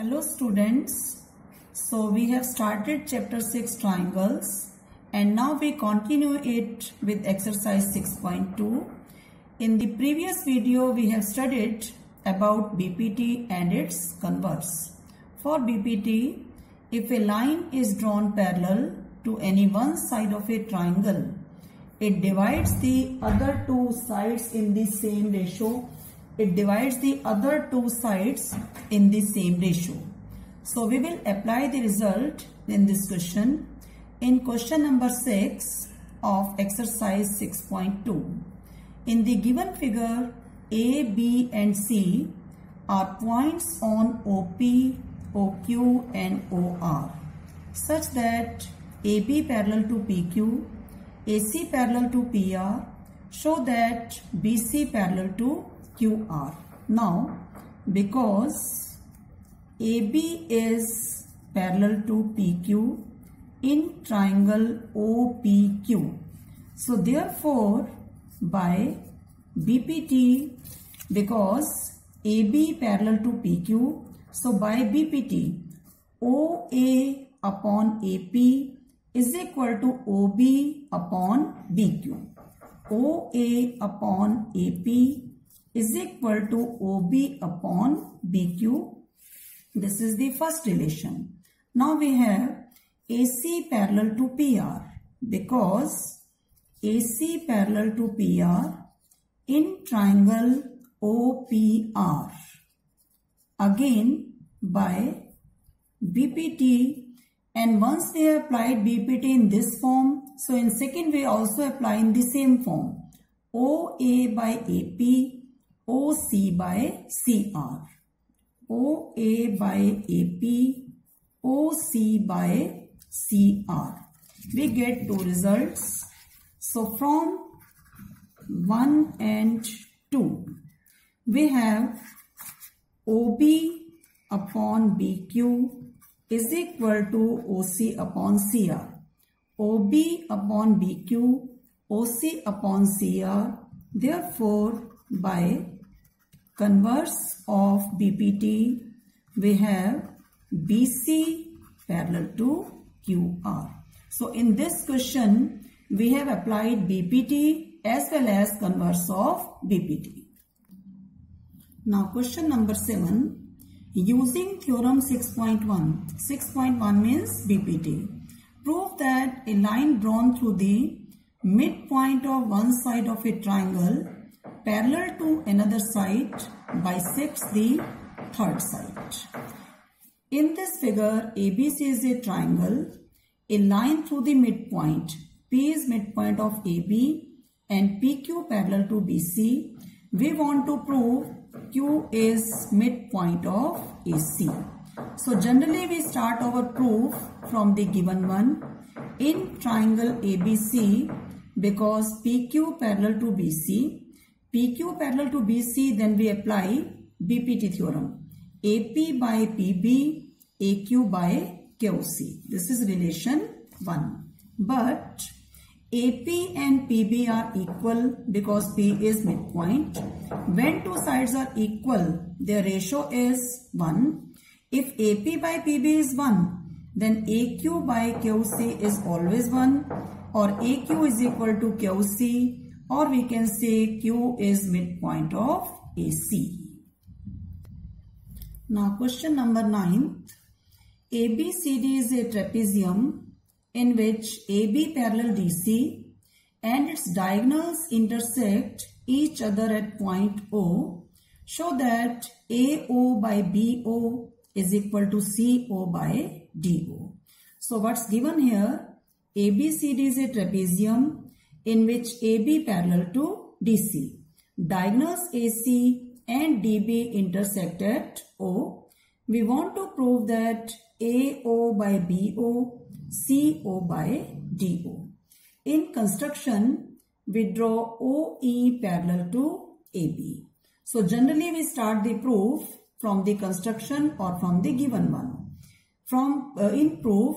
Hello students, so we have started chapter 6 triangles and now we continue it with exercise 6.2. In the previous video we have studied about BPT and its converse. For BPT, if a line is drawn parallel to any one side of a triangle, it divides the other two sides in the same ratio. It divides the other two sides in the same ratio. So we will apply the result in this question. In question number 6 of exercise 6.2. In the given figure, A, B and C are points on OP, OQ and OR such that AB parallel to PQ, AC parallel to PR, show that BC parallel to QR. Now, because AB is parallel to PQ in triangle OPQ, so therefore by BPT, because AB parallel to PQ, so by BPT, OA upon AP is equal to OB upon BQ. OA upon AP is equal to OB upon BQ. This is the first relation. Now we have AC parallel to PR, because AC parallel to PR in triangle OPR. Again by BPT, and once we have applied BPT in this form, so in second we also apply in the same form. OA by AP, OC by CR. OA by AP, OC by CR. We get two results. So from 1 and 2, we have OB upon BQ is equal to OC upon CR. OB upon BQ, OC upon CR. Therefore, by converse of BPT, we have BC parallel to QR. So in this question, we have applied BPT as well as converse of BPT. Now question number 7. Using theorem 6.1. 6.1 means BPT. Prove that a line drawn through the midpoint of one side of a triangle parallel to another side bisects the third side. In this figure, ABC is a triangle. A line through the midpoint, P is midpoint of AB and PQ parallel to BC. We want to prove Q is midpoint of AC. So generally we start our proof from the given one. In triangle ABC, because PQ parallel to BC, PQ parallel to BC, then we apply BPT theorem. AP by PB, AQ by QC. This is relation 1. But AP and PB are equal because P is midpoint. When two sides are equal, their ratio is 1. If AP by PB is 1, then AQ by QC is always 1, or AQ is equal to QC, or we can say Q is midpoint of AC. Now question number 9. ABCD is a trapezium in which AB parallel DC and its diagonals intersect each other at point O. Show that AO by BO is equal to CO by DO. So what's given here? ABCD is a trapezium in which AB parallel to DC. Diagonals AC and DB intersect at O. We want to prove that AO by BO, CO by DO. In construction, we draw OE parallel to AB. So generally we start the proof from the construction or from the given one. In proof,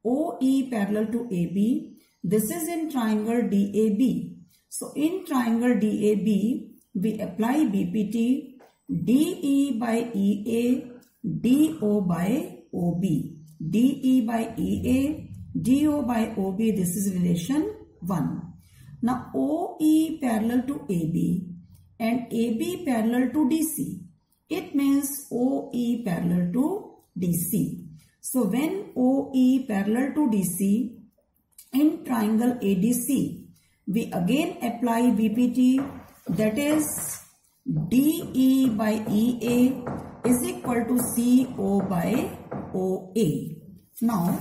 OE parallel to AB, this is in triangle DAB. So in triangle DAB, we apply BPT. DE by EA DO by OB. DE by EA, DO by OB, this is relation 1. Now OE parallel to AB and AB parallel to DC. It means OE parallel to DC. So when OE parallel to DC in triangle ADC, we again apply VPT, that is DE by EA is equal to CO by OA. Now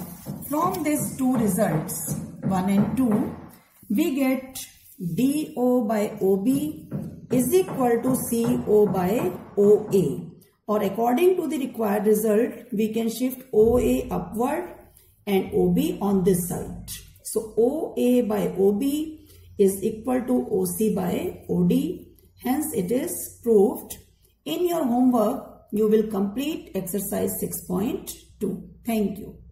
from these two results 1 and 2, we get DO by OB is equal to CO by OA, or according to the required result we can shift OA upward and OB on this side. So OA by OB is equal to OC by OD. Hence it is proved. In your homework you will complete exercise 6.2. Thank you.